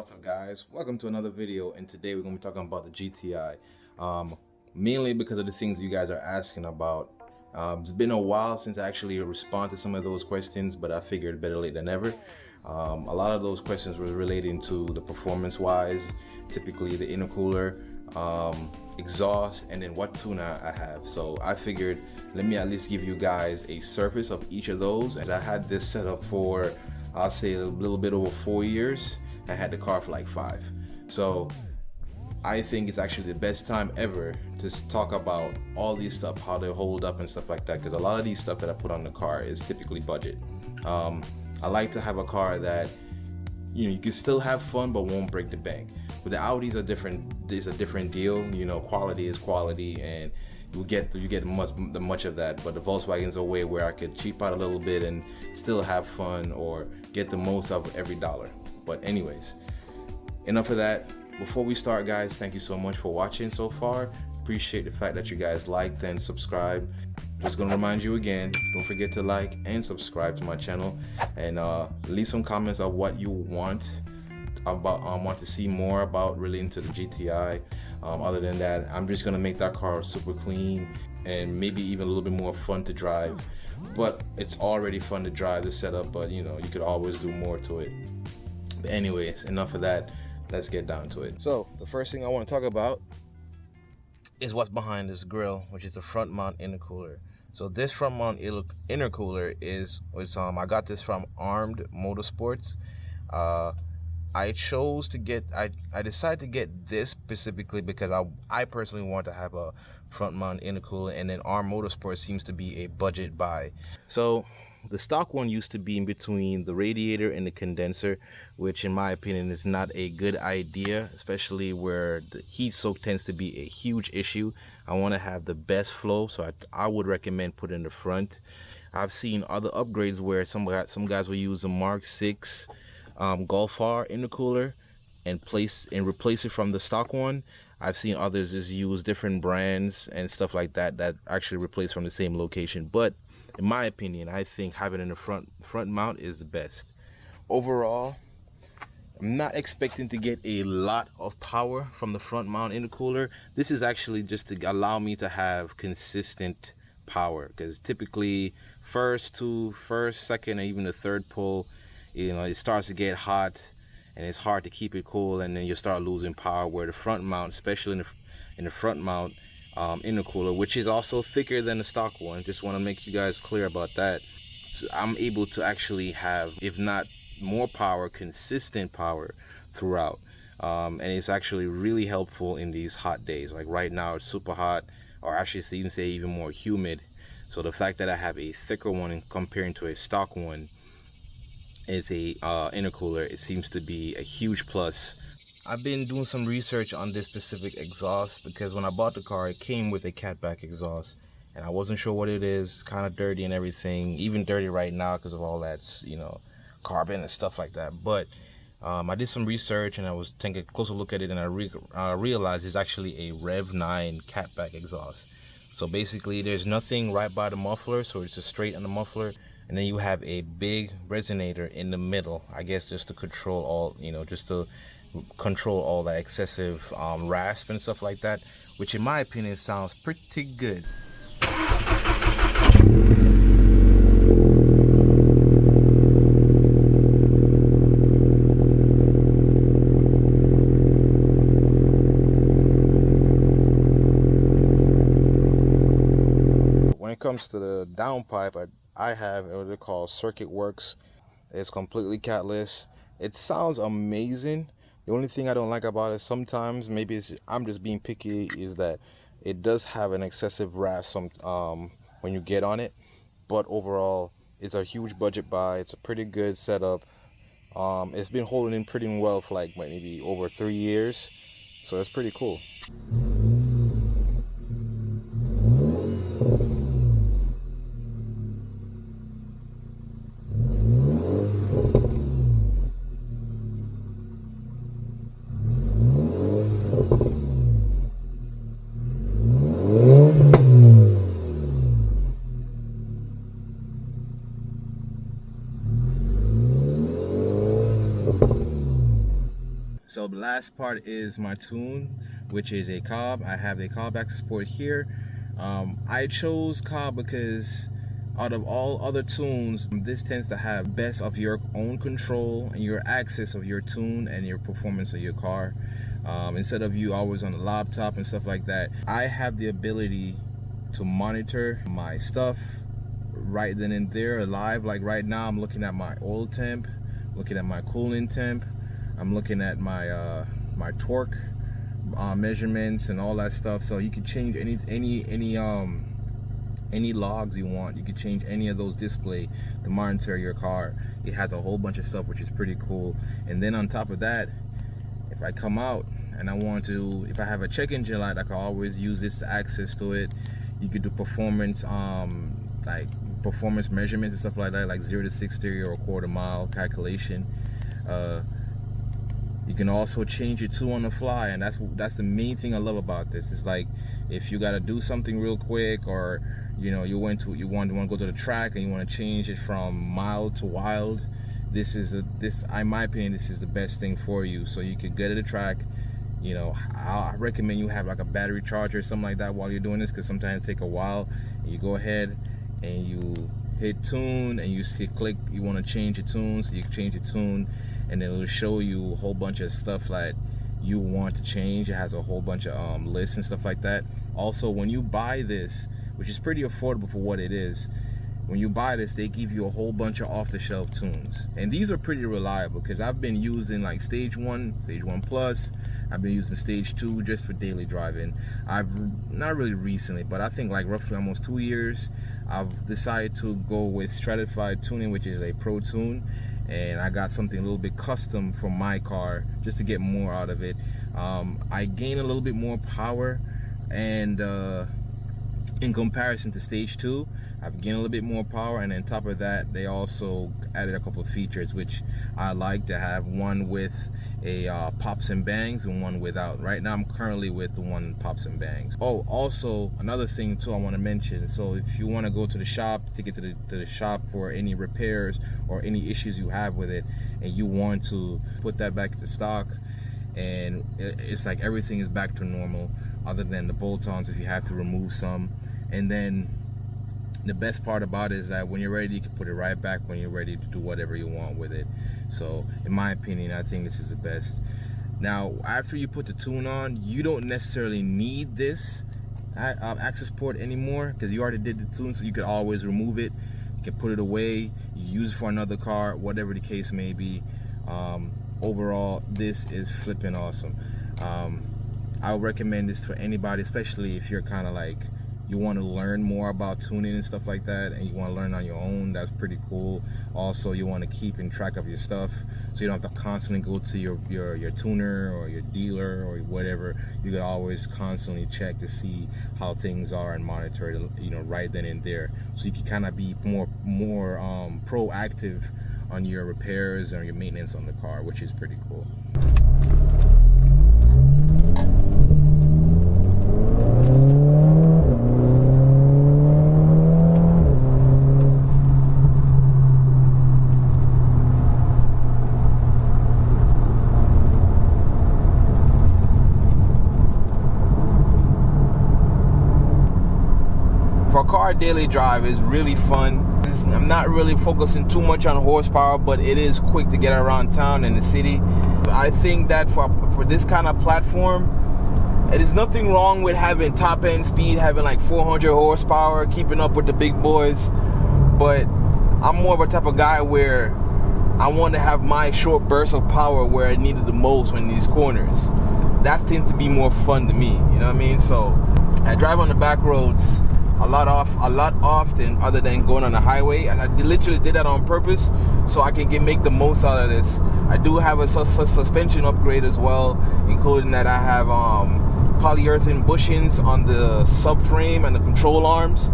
What's up, guys? Welcome to another video, and today we're going to be talking about the GTI, mainly because of the things you guys are asking about. It's been a while since I actually responded to some of those questions, but I figured better late than never. A lot of those questions were relating to the performance wise, typically the intercooler, exhaust, and then what tune I have. So I figured let me at least give you guys a surface of each of those. And I had this set up for, I'll say, a little bit over 4 years. I had the car for like 5. So I think it's actually the best time ever to talk about all these stuff, how they hold up and stuff like that, because a lot of these stuff that I put on the car is typically budget. I like to have a car that you can still have fun but won't break the bank. But the Audis are different. There's a different deal. Quality is quality, and you get much of that. But the Volkswagen's a way where I could cheap out a little bit and still have fun or get the most out of every dollar. But anyways, enough of that. Before we start, guys, thank you so much for watching so far. Appreciate the fact that you guys liked and subscribed. Just gonna remind you again, don't forget to like and subscribe to my channel, and leave some comments of what you want to see more about relating to the GTI. Other than that, I'm just gonna make that car super clean and maybe even a little bit more fun to drive. But it's already fun to drive the setup, but you could always do more to it. But anyways, enough of that. Let's get down to it. So the first thing I want to talk about is what's behind this grill, which is a front mount intercooler. So this front mount intercooler is I got this from Armed Motorsports. I chose to get I decided to get this specifically because I personally want to have a front mount intercooler, and then Armed Motorsports seems to be a budget buy. So the stock one used to be in between the radiator and the condenser, which in my opinion is not a good idea, especially where the heat soak tends to be a huge issue. I want to have the best flow, so I would recommend putting in the front. I've seen other upgrades where some guys will use a MK6 Golf R intercooler and replace it from the stock one. I've seen others just use different brands and stuff like that actually replace from the same location. But in my opinion, I think having it in the front mount is the best. Overall, I'm not expecting to get a lot of power from the front mount intercooler. This is actually just to allow me to have consistent power, because typically first, second, and even the third pull, it starts to get hot and it's hard to keep it cool, and then you start losing power. Where the front mount, especially in the front mount intercooler, which is also thicker than the stock one, just want to make you guys clear about that. So I'm able to actually have, if not more power, consistent power throughout, and it's actually really helpful in these hot days. Like right now it's super hot, or actually even more humid. So the fact that I have a thicker one in comparing to a stock one is a intercooler, it seems to be a huge plus. I've been doing some research on this specific exhaust because when I bought the car, it came with a catback exhaust, and I wasn't sure what it is. Kind of dirty and everything, even dirty right now because of all that, carbon and stuff like that. But I did some research and I was taking a closer look at it, and I realized it's actually a Rev 9 catback exhaust. So basically, there's nothing right by the muffler, so it's just straight on the muffler, and then you have a big resonator in the middle. I guess just to control all that excessive rasp and stuff like that, which in my opinion sounds pretty good. When it comes to the downpipe, I have what they call Circuit Works. It's completely catless. It sounds amazing. The only thing I don't like about it, sometimes, maybe I'm just being picky, is that it does have an excessive rasp when you get on it. But overall, it's a huge budget buy. It's a pretty good setup. It's been holding in pretty well for like maybe over 3 years, so it's pretty cool. So the last part is my tune, which is a Cobb. I have a Cobb access port here. I chose Cobb because out of all other tunes, this tends to have best of your own control and your access of your tune and your performance of your car. Instead of you always on the laptop and stuff like that, I have the ability to monitor my stuff right then and there live. Like right now, I'm looking at my oil temp, looking at my coolant temp, I'm looking at my my torque measurements and all that stuff. So you can change any logs you want. You can change any of those display to monitor your car. It has a whole bunch of stuff, which is pretty cool. And then on top of that, if I come out and I want to, if I have a check engine light, I can always use this access to it. You could do performance like performance measurements and stuff like that, like 0 to 60 or a quarter mile calculation. You can also change it to on the fly, and that's the main thing I love about this. It's like if you got to do something real quick, or you know you want to go to the track and you want to change it from mild to wild, in my opinion, this is the best thing for you. So you could go to the track. You know, I recommend you have like a battery charger or something like that while you're doing this, because sometimes it take a while. And you go ahead and you hit tune and you hit click, you want to change your tune, so you can change your tune, and it'll show you a whole bunch of stuff that you want to change. It has a whole bunch of lists and stuff like that. Also, when you buy this, which is pretty affordable for what it is, when you buy this, they give you a whole bunch of off-the-shelf tunes, and these are pretty reliable because I've been using like stage 1, stage 1 plus. I've been using stage 2 just for daily driving. I've not really recently, but I think like roughly almost 2 years, I've decided to go with stratified tuning, which is a pro tune, and I got something a little bit custom for my car just to get more out of it. I gain a little bit more power, and in comparison to stage 2, I've gained a little bit more power, and on top of that, they also added a couple of features which I like to have. One with a pops and bangs and one without. Right now I'm currently with the one pops and bangs. Oh, also another thing too I want to mention, so if you want to go to the shop, to get to the shop for any repairs or any issues you have with it, and you want to put that back into stock, and it's like everything is back to normal other than the bolt-ons if you have to remove some. And then the best part about it is that when you're ready, you can put it right back when you're ready to do whatever you want with it. So in my opinion, I think this is the best. Now, after you put the tune on, you don't necessarily need this access port anymore, because you already did the tune, so you could always remove it. You can put it away, you use it for another car, whatever the case may be. Overall, this is flipping awesome. I would recommend this for anybody, especially if you're kind of like, you want to learn more about tuning and stuff like that, and you want to learn on your own. That's pretty cool. Also, you want to keep in track of your stuff, so you don't have to constantly go to your tuner or your dealer or whatever. You can always constantly check to see how things are and monitor it, you know, right then and there. So you can kind of be more proactive on your repairs or your maintenance on the car, which is pretty cool. For a car daily drive is really fun. I'm not really focusing too much on horsepower, but it is quick to get around town and the city. I think that for this kind of platform, it is nothing wrong with having top end speed, having like 400 horsepower, keeping up with the big boys. But I'm more of a type of guy where I want to have my short bursts of power where I need it the most when these corners. That tends to be more fun to me, you know what I mean? So I drive on the back roads a lot often, other than going on the highway, and I literally did that on purpose so I can make the most out of this. I do have a suspension upgrade as well, including that I have polyurethane bushings on the subframe and the control arms.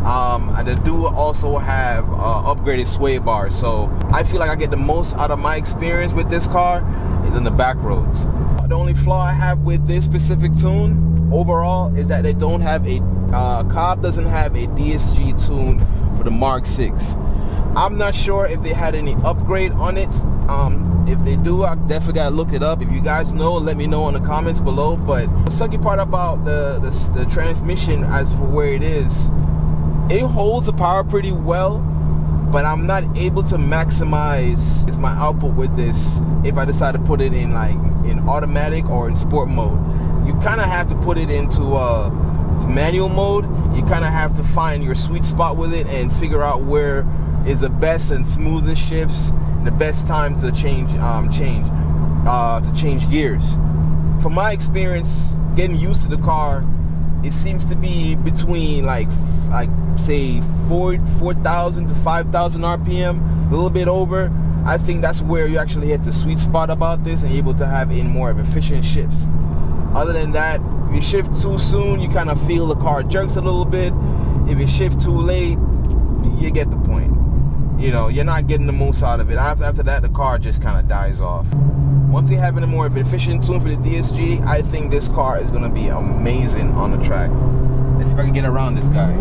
And I do also have upgraded sway bars, so I feel like I get the most out of my experience with this car is in the back roads. The only flaw I have with this specific tune overall is that they don't have a Cobb doesn't have a DSG tune for the Mark 6. I'm not sure if they had any upgrade on it If they do, I definitely gotta look it up. If you guys know, let me know in the comments below. But the sucky part about the transmission, as for where it is, it holds the power pretty well, but I'm not able to maximize my output with this if I decide to put it in automatic or in sport mode. You kind of have to put it into manual mode. You kind of have to find your sweet spot with it and figure out where is the best and smoothest shifts, the best time to change gears. From my experience, getting used to the car, it seems to be between like say 4,000 to 5,000 RPM, a little bit over. I think that's where you actually hit the sweet spot about this and you're able to have in more of efficient shifts. Other than that, if you shift too soon, you kind of feel the car jerks a little bit. If you shift too late, you get the point. You know, you're not getting the most out of it. After that, the car just kind of dies off. Once you have a more efficient tune for the DSG, I think this car is going to be amazing on the track. Let's see if I can get around this guy.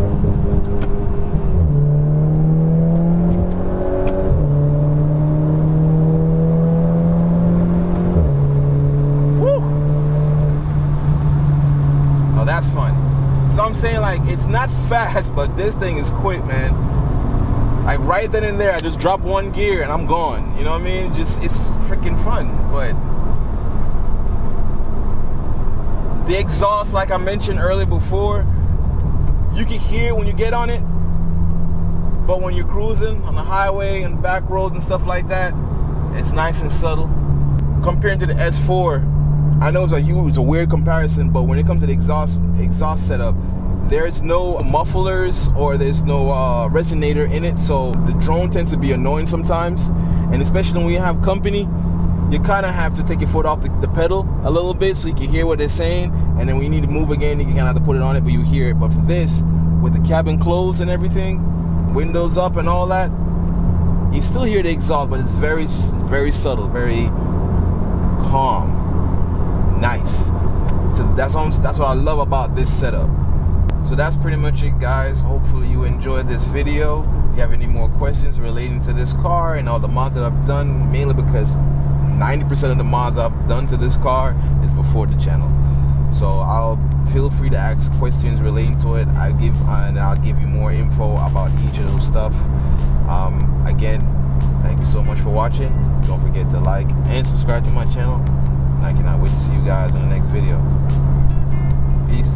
Woo! Oh, that's fun. So I'm saying, like, it's not fast, but this thing is quick, man. Like right then and there, I just drop one gear and I'm gone. You know what I mean? It's freaking fun. But the exhaust, like I mentioned earlier before, you can hear when you get on it, but when you're cruising on the highway and back roads and stuff like that, it's nice and subtle. Comparing to the S4, I know it's a weird comparison, but when it comes to the exhaust setup, there's no mufflers or there's no resonator in it, so the drone tends to be annoying sometimes, and especially when you have company, you kind of have to take your foot off the pedal a little bit so you can hear what they're saying, and then when you need to move again, you kind of have to put it on it, but you hear it. But for this, with the cabin closed and everything, windows up and all that, you still hear the exhaust, but it's very, very subtle, very calm, nice. So that's what I love about this setup. So that's pretty much it, guys. Hopefully you enjoyed this video. If you have any more questions relating to this car and all the mods that I've done, mainly because 90% of the mods I've done to this car is before the channel. So I'll feel free to ask questions relating to it. I'll give you more info about each of those stuff. Again, thank you so much for watching. Don't forget to like and subscribe to my channel. And I cannot wait to see you guys in the next video. Peace.